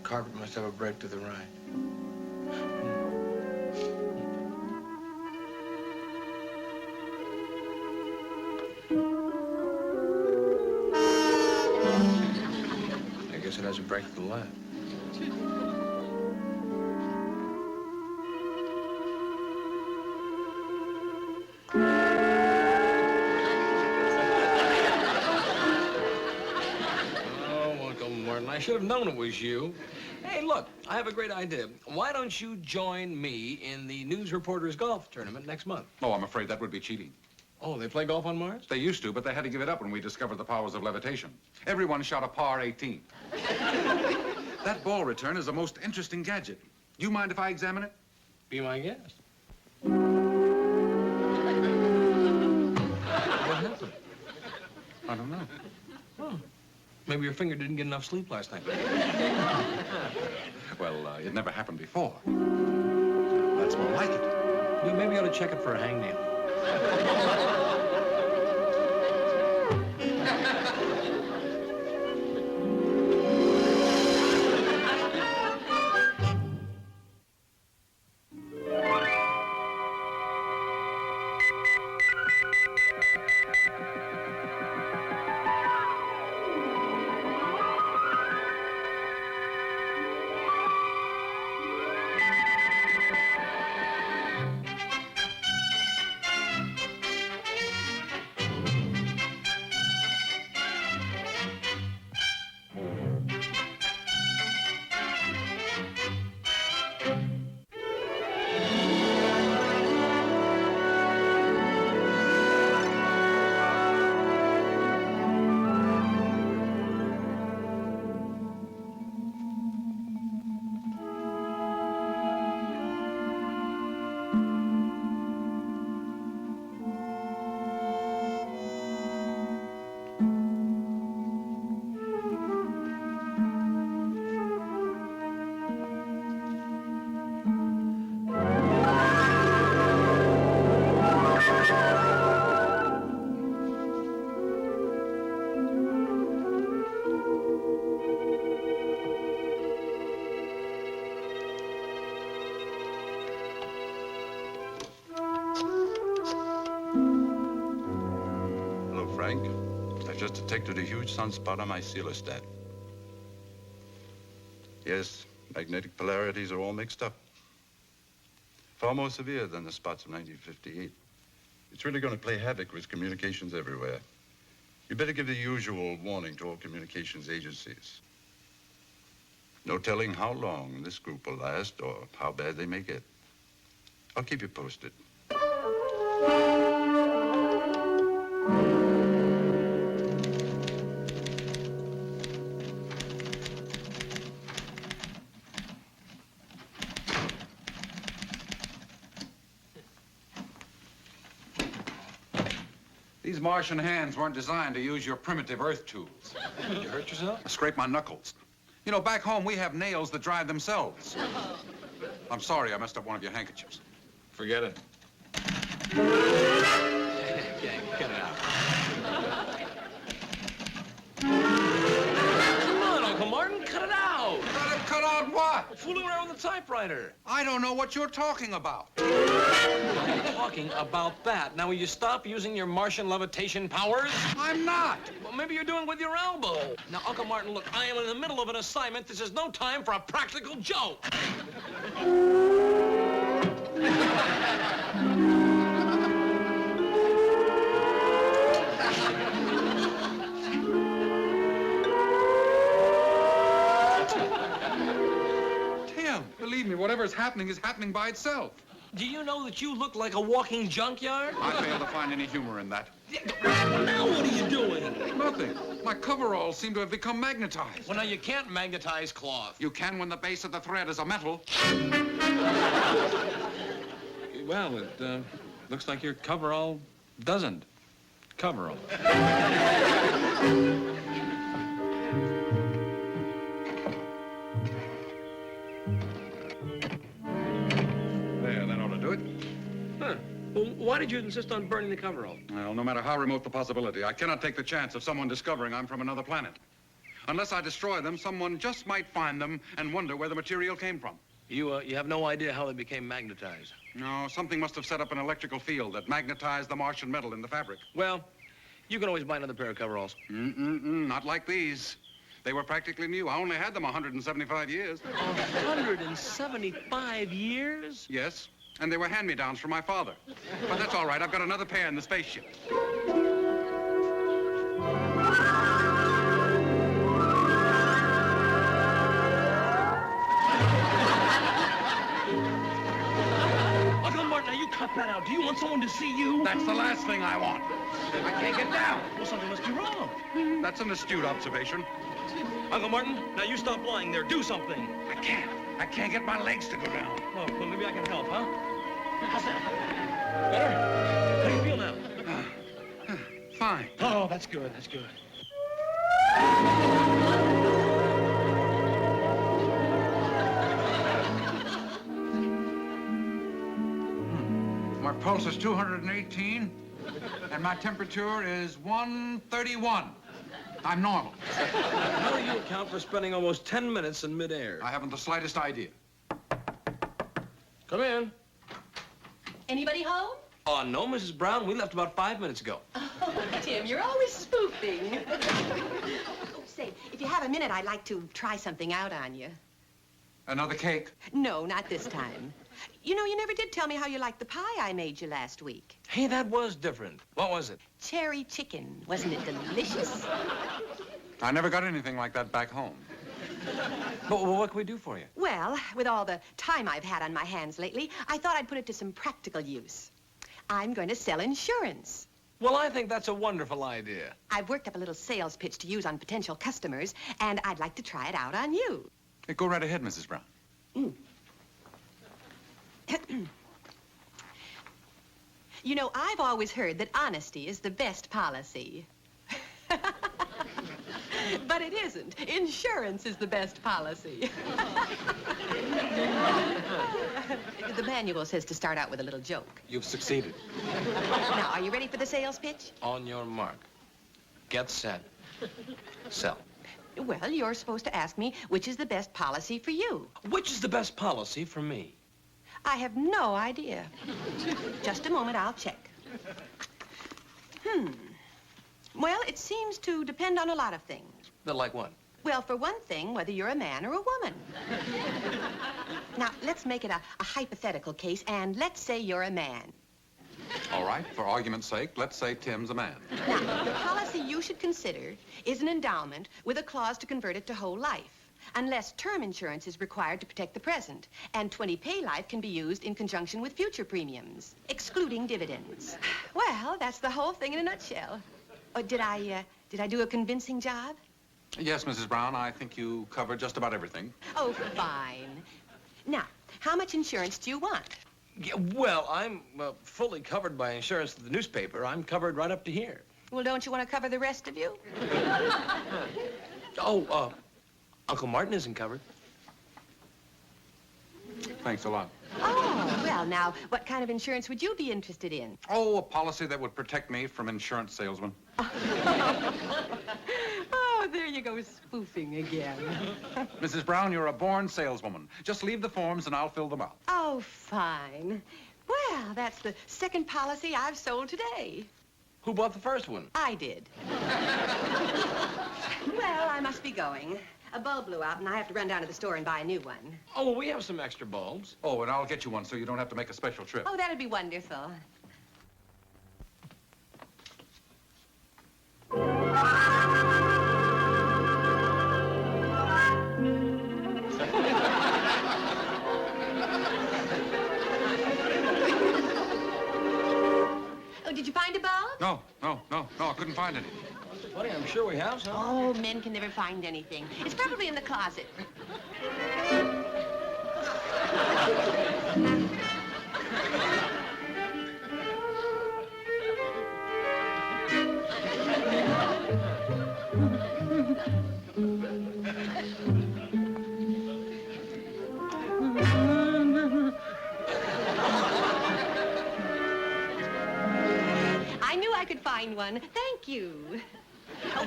carpet must have a break to the right. I guess it has a break to the left. I should have known it was you. Hey, look, I have a great idea. Why don't you join me in the news reporters golf tournament next month? Oh, I'm afraid that would be cheating. Oh, they play golf on Mars? They used to, but they had to give it up when we discovered the powers of levitation. Everyone shot a par 18. That ball return is the most interesting gadget. Do you mind if I examine it? Be my guest. What happened? I don't know. Oh. Maybe your finger didn't get enough sleep last night. Well, it never happened before. That's more like it. You maybe ought to check it for a hangnail. Frank. I just detected a huge sunspot on my coelostat. Yes, magnetic polarities are all mixed up. Far more severe than the spots of 1958. It's really going to play havoc with communications everywhere. You better give the usual warning to all communications agencies. No telling how long this group will last or how bad they may get. I'll keep you posted. These Martian hands weren't designed to use your primitive earth tools. Did you hurt yourself? I scraped my knuckles. You know, back home, we have nails that drive themselves. I'm sorry I messed up one of your handkerchiefs. Forget it. Gang, cut it out. Come on, Uncle Martin, cut it out. Cut out what? Fooling around with the typewriter. I don't know what you're talking about. I'm talking about that. Now, will you stop using your Martian levitation powers? I'm not. Well, maybe you're doing it with your elbow. Now, Uncle Martin, look, I am in the middle of an assignment. This is no time for a practical joke. Believe me, whatever's happening is happening by itself. Do you know that you look like a walking junkyard? I fail to find any humor in that. Well, now what are you doing? Nothing. My coveralls seem to have become magnetized. Well, now you can't magnetize cloth. You can when the base of the thread is a metal. Well, it looks like your coverall doesn't. Coverall. Well, why did you insist on burning the coverall? Well, no matter how remote the possibility, I cannot take the chance of someone discovering I'm from another planet. Unless I destroy them, someone just might find them and wonder where the material came from. You have no idea how they became magnetized? No, something must have set up an electrical field that magnetized the Martian metal in the fabric. Well, you can always buy another pair of coveralls. Not like these. They were practically new. I only had them 175 years. 175 years? Yes, and they were hand-me-downs from my father. But that's all right. I've got another pair in the spaceship. Uncle Martin, now you cut that out. Do you want someone to see you? That's the last thing I want. I can't get down. Well, something must be wrong. That's an astute observation. Uncle Martin, now you stop lying there. Do something. I can't. I can't get my legs to go down. Oh, well, maybe I can help, huh? How's that? Better? How do you feel now? Fine. Oh, that's good. That's good. My pulse is 218, and my temperature is 131. I'm normal. How do you account for spending almost 10 minutes in midair? I haven't the slightest idea. Come in. Anybody home? Oh, no, Mrs. Brown. We left about 5 minutes ago. Oh, Tim, you're always spoofing. Oh, say, if you have a minute, I'd like to try something out on you. Another cake? No, not this time. You know, you never did tell me how you liked the pie I made you last week. Hey, that was different. What was it? Cherry chicken. Wasn't it delicious? I never got anything like that back home. But what can we do for you? Well, with all the time I've had on my hands lately, I thought I'd put it to some practical use. I'm going to sell insurance. Well, I think that's a wonderful idea. I've worked up a little sales pitch to use on potential customers, and I'd like to try it out on you. Hey, go right ahead, Mrs. Brown. You know, I've always heard that honesty is the best policy. But it isn't. Insurance is the best policy. The manual says to start out with a little joke. You've succeeded. Now, are you ready for the sales pitch? On your mark. Get set. Sell. Well, you're supposed to ask me which is the best policy for you. Which is the best policy for me? I have no idea. Just a moment, I'll check. Well, it seems to depend on a lot of things. Like what? Well, for one thing, whether you're a man or a woman. Now, let's make it a hypothetical case, and let's say you're a man. All right, for argument's sake, let's say Tim's a man. Now, the policy you should consider is an endowment with a clause to convert it to whole life, unless term insurance is required to protect the present, and 20 pay life can be used in conjunction with future premiums, excluding dividends. Well, that's the whole thing in a nutshell. Oh, did I do a convincing job? Yes, Mrs. Brown, I think you covered just about everything. Oh, fine. Now, how much insurance do you want? Yeah, well, I'm fully covered by insurance to the newspaper. I'm covered right up to here. Well, don't you want to cover the rest of you? Oh, Uncle Martin isn't covered. Thanks a lot. Oh, well, now, what kind of insurance would you be interested in? Oh, a policy that would protect me from insurance salesmen. Oh, there you go, spoofing again. Mrs. Brown, you're a born saleswoman. Just leave the forms and I'll fill them out. Oh, fine. Well, that's the second policy I've sold today. Who bought the first one? I did. Well, I must be going. A bulb blew out, and I have to run down to the store and buy a new one. Oh, well, we have some extra bulbs. Oh, and I'll get you one so you don't have to make a special trip. Oh, that'd be wonderful. Oh, did you find a bulb? No, I couldn't find any. Funny, I'm sure we have some. Oh, men can never find anything. It's probably in the closet. I knew I could find one. Thank you.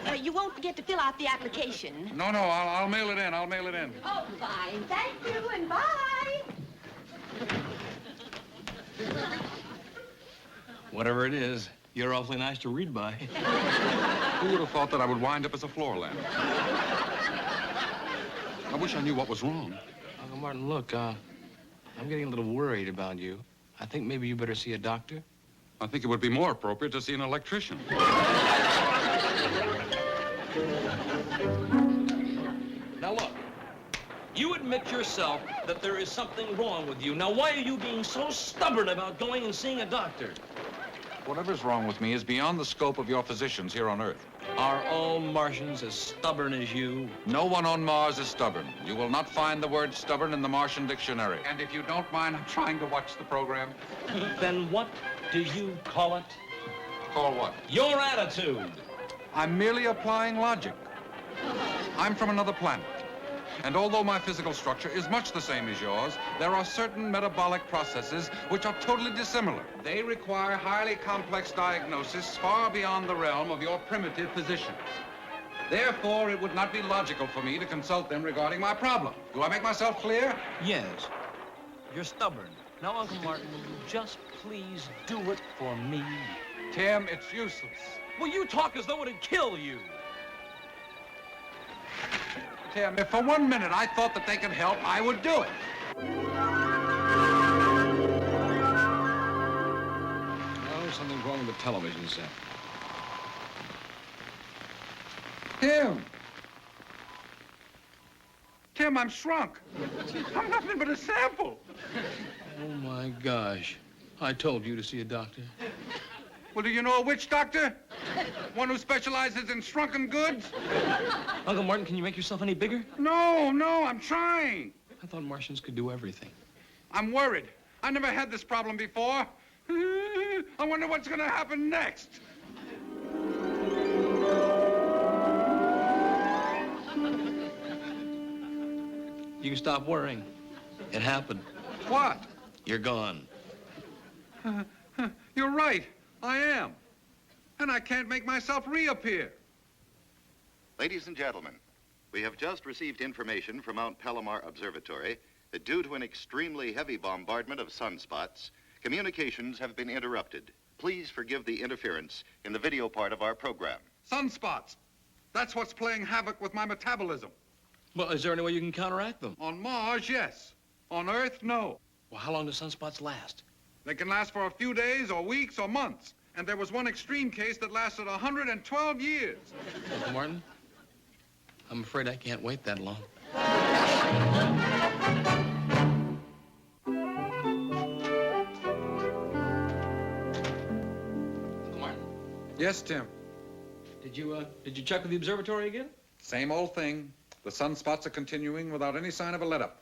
Oh, you won't get to fill out the application. No, I'll mail it in. I'll mail it in. Oh, fine. Thank you, and bye. Whatever it is, you're awfully nice to read by. Who would have thought that I would wind up as a floor lamp? I wish I knew what was wrong. Uncle Martin, look, I'm getting a little worried about you. I think maybe you better see a doctor. I think it would be more appropriate to see an electrician. Now, look. You admit yourself that there is something wrong with you. Now, why are you being so stubborn about going and seeing a doctor? Whatever's wrong with me is beyond the scope of your physicians here on Earth. Are all Martians as stubborn as you? No one on Mars is stubborn. You will not find the word stubborn in the Martian dictionary. And if you don't mind, I'm trying to watch the program. Then what do you call it? Call what? Your attitude. I'm merely applying logic. I'm from another planet. And although my physical structure is much the same as yours, there are certain metabolic processes which are totally dissimilar. They require highly complex diagnosis far beyond the realm of your primitive physicians. Therefore, it would not be logical for me to consult them regarding my problem. Do I make myself clear? Yes. You're stubborn. Now, Uncle Martin, will you just please do it for me? Tim, it's useless. Well, you talk as though it'd kill you. Tim, if for 1 minute I thought that they could help, I would do it. Oh, something's wrong with the television set. Tim! Tim, I'm shrunk. I'm nothing but a sample. Oh, my gosh. I told you to see a doctor. Well, do you know a witch doctor? One who specializes in shrunken goods? Uncle Martin, can you make yourself any bigger? No, I'm trying. I thought Martians could do everything. I'm worried. I never had this problem before. I wonder what's going to happen next. You can stop worrying. It happened. What? You're gone. You're right. I am. And I can't make myself reappear. Ladies and gentlemen, we have just received information from Mount Palomar Observatory that due to an extremely heavy bombardment of sunspots, communications have been interrupted. Please forgive the interference in the video part of our program. Sunspots. That's what's playing havoc with my metabolism. Well, is there any way you can counteract them? On Mars, yes. On Earth, no. Well, how long do sunspots last? They can last for a few days or weeks or months. And there was one extreme case that lasted 112 years. Uncle Martin, I'm afraid I can't wait that long. Uncle Martin, Yes, Tim. did you check with the observatory again? Same old thing. The sunspots are continuing without any sign of a let-up.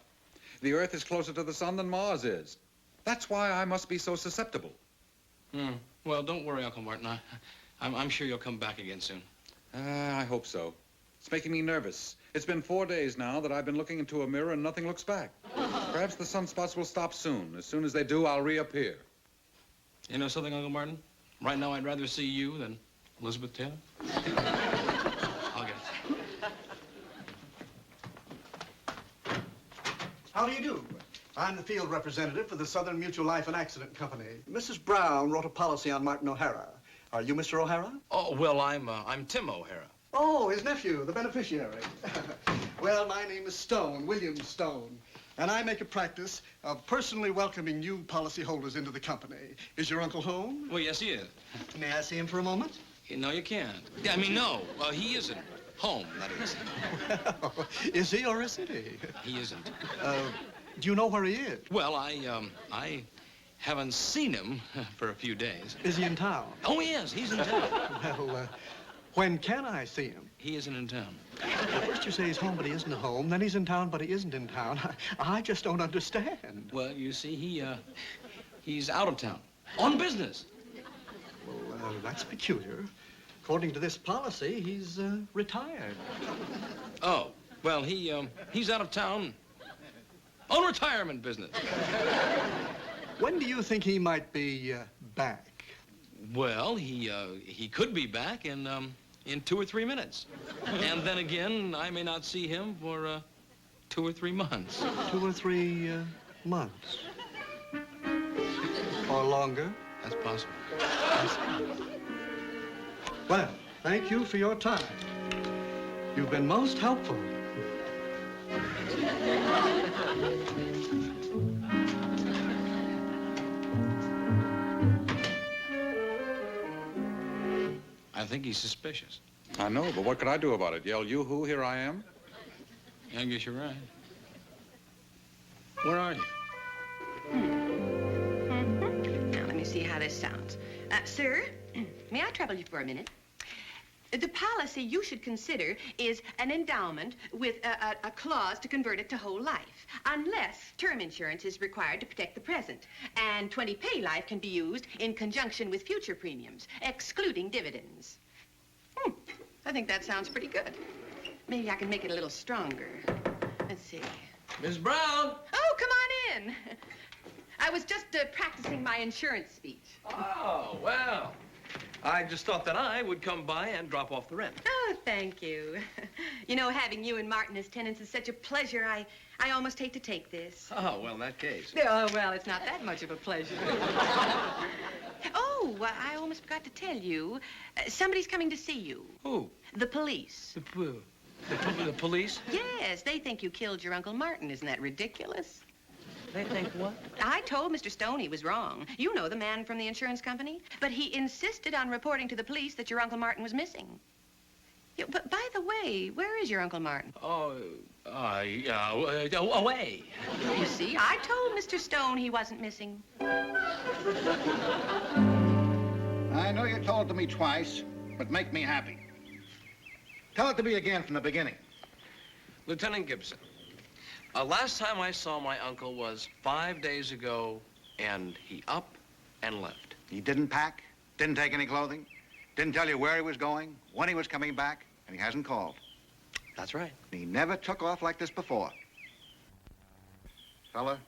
The Earth is closer to the sun than Mars is. That's why I must be so susceptible. Well, don't worry, Uncle Martin. I'm sure you'll come back again soon. I hope so. It's making me nervous. It's been 4 days now that I've been looking into a mirror and nothing looks back. Perhaps the sunspots will stop soon. As soon as they do, I'll reappear. You know something, Uncle Martin? Right now, I'd rather see you than Elizabeth Taylor. I'll get it. How do you do? I'm the field representative for the Southern Mutual Life and Accident Company. Mrs. Brown wrote a policy on Martin O'Hara. Are you Mr. O'Hara? Oh, well, I'm Tim O'Hara. Oh, his nephew, the beneficiary. Well, my name is Stone, William Stone, and I make a practice of personally welcoming new policyholders into the company. Is your uncle home? Well, yes, he is. May I see him for a moment? No, you can't. I mean, no. He isn't. Home, that is. Is he or isn't he? He isn't. Do you know where he is? Well, I haven't seen him for a few days. Is he in town? Oh, he is. He's in town. Well, when can I see him? He isn't in town. First you say he's home, but he isn't home. Then he's in town, but he isn't in town. I just don't understand. Well, you see, he's out of town. On business. Well, that's peculiar. According to this policy, he's retired. Oh, well, he's out of town on retirement business. When do you think he might be back? Well, he could be back in in 2 or 3 minutes. And then again, I may not see him for 2 or 3 months. 2 or 3 months. Or longer. That's possible. Well, thank you for your time. You've been most helpful. I think he's suspicious. I know, but what could I do about it? Yell, "You-hoo, here I am"? I guess you're right. Where are you? Now, let me see how this sounds. Sir, may I trouble you for a minute? The policy you should consider is an endowment with a clause to convert it to whole life, unless term insurance is required to protect the present, and 20 pay life can be used in conjunction with future premiums, excluding dividends. I think that sounds pretty good. Maybe I can make it a little stronger. Let's see. Miss Brown! Oh, come on in. I was just practicing my insurance speech. Oh, well. I just thought that I would come by and drop off the rent. Oh, thank you. You know, having you and Martin as tenants is such a pleasure, I almost hate to take this. Oh, well, in that case. Oh, well, it's not that much of a pleasure. Oh, I almost forgot to tell you. Somebody's coming to see you. Who? The police. The police? Yes, they think you killed your Uncle Martin. Isn't that ridiculous? They think what? I told Mr. Stone he was wrong. You know, the man from the insurance company. But he insisted on reporting to the police that your Uncle Martin was missing. Yeah, but by the way, where is your Uncle Martin? Oh, away. You see, I told Mr. Stone he wasn't missing. I know you told it to me twice, but make me happy. Tell it to me again from the beginning. Lieutenant Gibson, last time I saw my uncle was 5 days ago, and he up and left. He didn't pack, didn't take any clothing, didn't tell you where he was going, when he was coming back, and he hasn't called. That's right. He never took off like this before. Fella,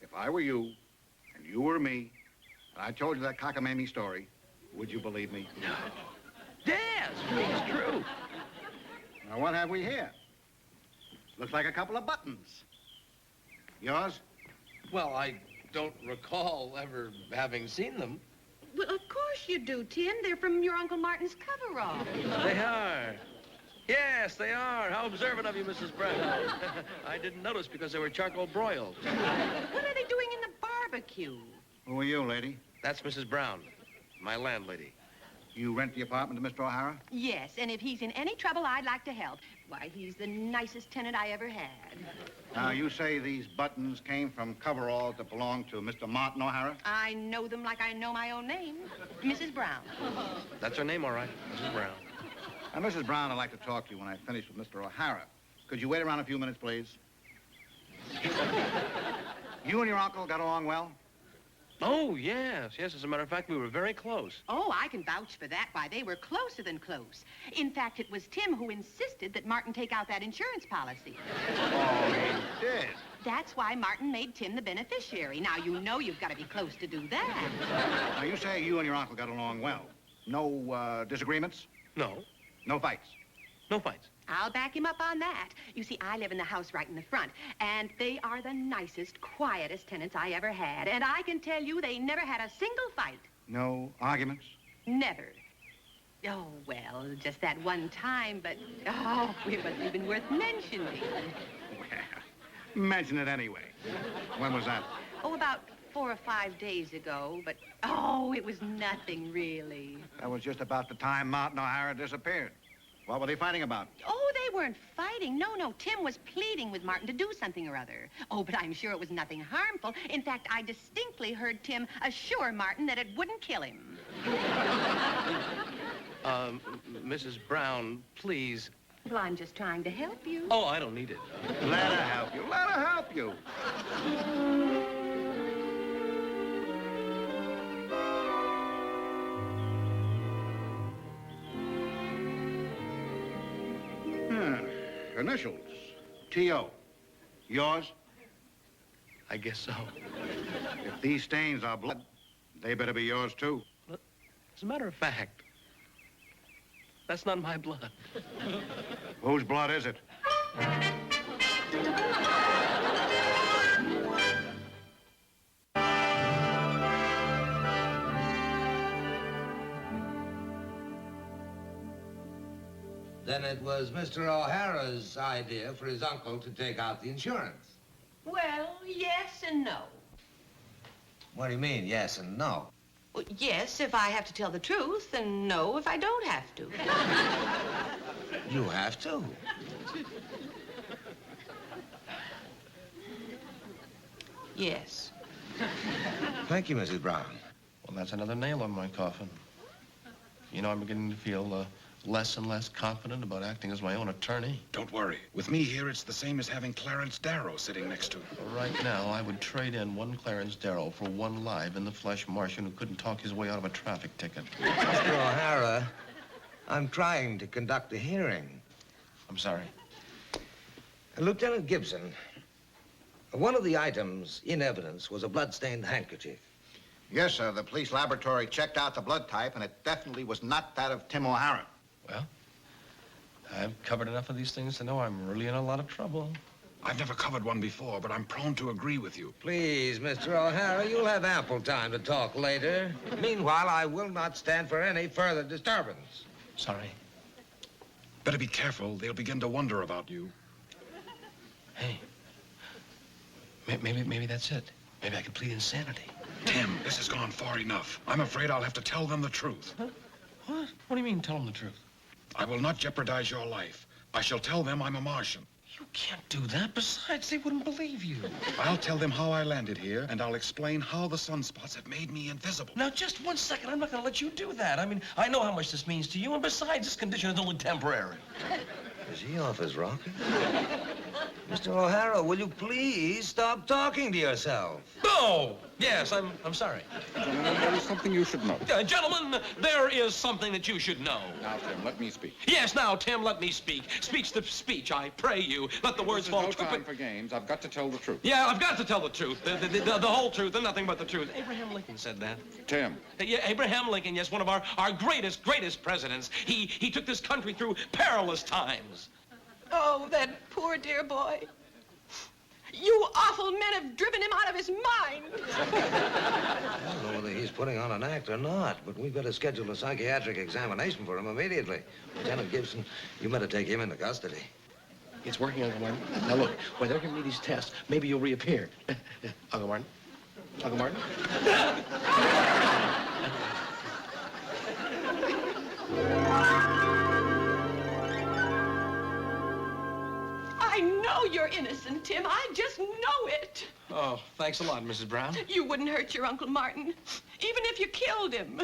if I were you, and you were me, and I told you that cockamamie story, would you believe me? No. Yes, it's true. Now, what have we here? Looks like a couple of buttons. Yours? Well, I don't recall ever having seen them. Well, of course you do, Tim. They're from your Uncle Martin's coverall. They are. Yes, they are. How observant of you, Mrs. Brown. I didn't notice because they were charcoal broiled. What are they doing in the barbecue? Who are you, lady? That's Mrs. Brown, my landlady. You rent the apartment to Mr. O'Hara? Yes, and if he's in any trouble, I'd like to help. Why, he's the nicest tenant I ever had. Now, you say these buttons came from coveralls that belonged to Mr. Martin O'Hara? I know them like I know my own name. Mrs. Brown. That's her name, all right, Mrs. Brown. Now, Mrs. Brown, I'd like to talk to you when I finish with Mr. O'Hara. Could you wait around a few minutes, please? You and your uncle got along well? Oh, yes. As a matter of fact, we were very close. Oh, I can vouch for that. Why, they were closer than close. In fact, it was Tim who insisted that Martin take out that insurance policy. Oh, he did? That's why Martin made Tim the beneficiary. Now, you know you've got to be close to do that. Now, you say you and your uncle got along well. No, disagreements? No. No fights? No fights. I'll back him up on that. You see, I live in the house right in the front, and they are the nicest, quietest tenants I ever had. And I can tell you they never had a single fight. No arguments? Never. Oh, well, just that one time, but, oh, it wasn't even worth mentioning. Well, mention it anyway. When was that? Oh, about 4 or 5 days ago, but, oh, it was nothing, really. That was just about the time Martin O'Hara disappeared. What were they fighting about? Oh, they weren't fighting. No, Tim was pleading with Martin to do something or other. Oh, but I'm sure it was nothing harmful. In fact, I distinctly heard Tim assure Martin that it wouldn't kill him. Mrs. Brown, please. Well, I'm just trying to help you. Oh, I don't need it. Let her help you. Let her help you. Initials. T.O. Yours? I guess so. If these stains are blood, they better be yours, too. As a matter of fact, That's not my blood. Whose blood is it? Then it was Mr. O'Hara's idea for his uncle to take out the insurance. Well, yes and no. What do you mean, yes and no? Well, yes, if I have to tell the truth, and no, if I don't have to. You have to. Yes. Thank you, Mrs. Brown. Well, that's another nail on my coffin. You know, I'm beginning to feel less and less confident about acting as my own attorney. Don't worry. With me here, it's the same as having Clarence Darrow sitting next to him. Right now, I would trade in one Clarence Darrow for one live-in-the-flesh Martian who couldn't talk his way out of a traffic ticket. Mr. O'Hara, I'm trying to conduct a hearing. I'm sorry. Lieutenant Gibson, one of the items in evidence was a blood-stained handkerchief. Yes, sir. The police laboratory checked out the blood type, and it definitely was not that of Tim O'Hara. Well, I've covered enough of these things to know I'm really in a lot of trouble. I've never covered one before, but I'm prone to agree with you. Please, Mr. O'Hara, you'll have ample time to talk later. Meanwhile, I will not stand for any further disturbance. Sorry. Better be careful. They'll begin to wonder about you. Hey, maybe that's it. Maybe I can plead insanity. Tim, this has gone far enough. I'm afraid I'll have to tell them the truth. Huh? What? What do you mean, tell them the truth? I will not jeopardize your life. I shall tell them I'm a Martian. You can't do that. Besides, they wouldn't believe you. I'll tell them how I landed here, and I'll explain how the sunspots have made me invisible. Now, just 1 second. I'm not going to let you do that. I mean, I know how much this means to you, and besides, this condition is only temporary. Is he off his rocker? Mr. O'Hara, will you please stop talking to yourself? No! Yes, I'm sorry. Gentlemen, there is something you should know. Gentlemen, there is something that you should know. Now, Tim, let me speak. Yes, now, Tim, let me speak. Speech to speech, I pray you. Let the words fall. No time for games. I've got to tell the truth. Yeah, I've got to tell the truth. The whole truth and nothing but the truth. Abraham Lincoln said that. Tim. Yeah, Abraham Lincoln, yes, one of our greatest presidents. He took this country through perilous times. Oh, that poor dear boy. You awful men have driven him out of his mind. I don't know whether he's putting on an act or not, but we've got to schedule a psychiatric examination for him immediately. Lieutenant Gibson, you better take him into custody. It's working, Uncle Martin. Now, look, when they're giving me these tests, maybe you'll reappear. Uncle Martin? Uncle Martin? I know you're innocent, Tim. I just know it. Oh, thanks a lot, Mrs. Brown. You wouldn't hurt your Uncle Martin, even if you killed him.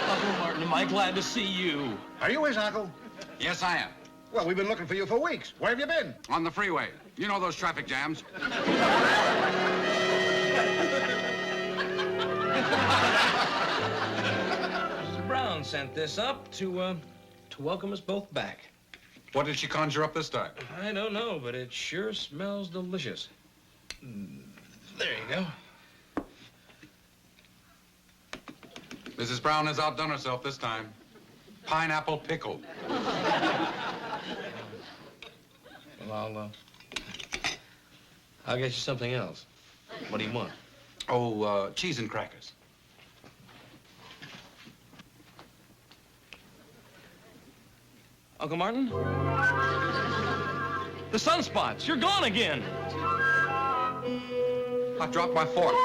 Uncle Martin, am I glad to see you? Are you his uncle? Yes, I am. Well, we've been looking for you for weeks. Where have you been? On the freeway. You know those traffic jams. Mrs. Brown sent this up to welcome us both back. What did she conjure up this time? I don't know, but it sure smells delicious. There you go. Mrs. Brown has outdone herself this time. Pineapple pickle. Well, I'll get you something else. What do you want? Oh, cheese and crackers. Uncle Martin? The sunspots, you're gone again. I dropped my fork.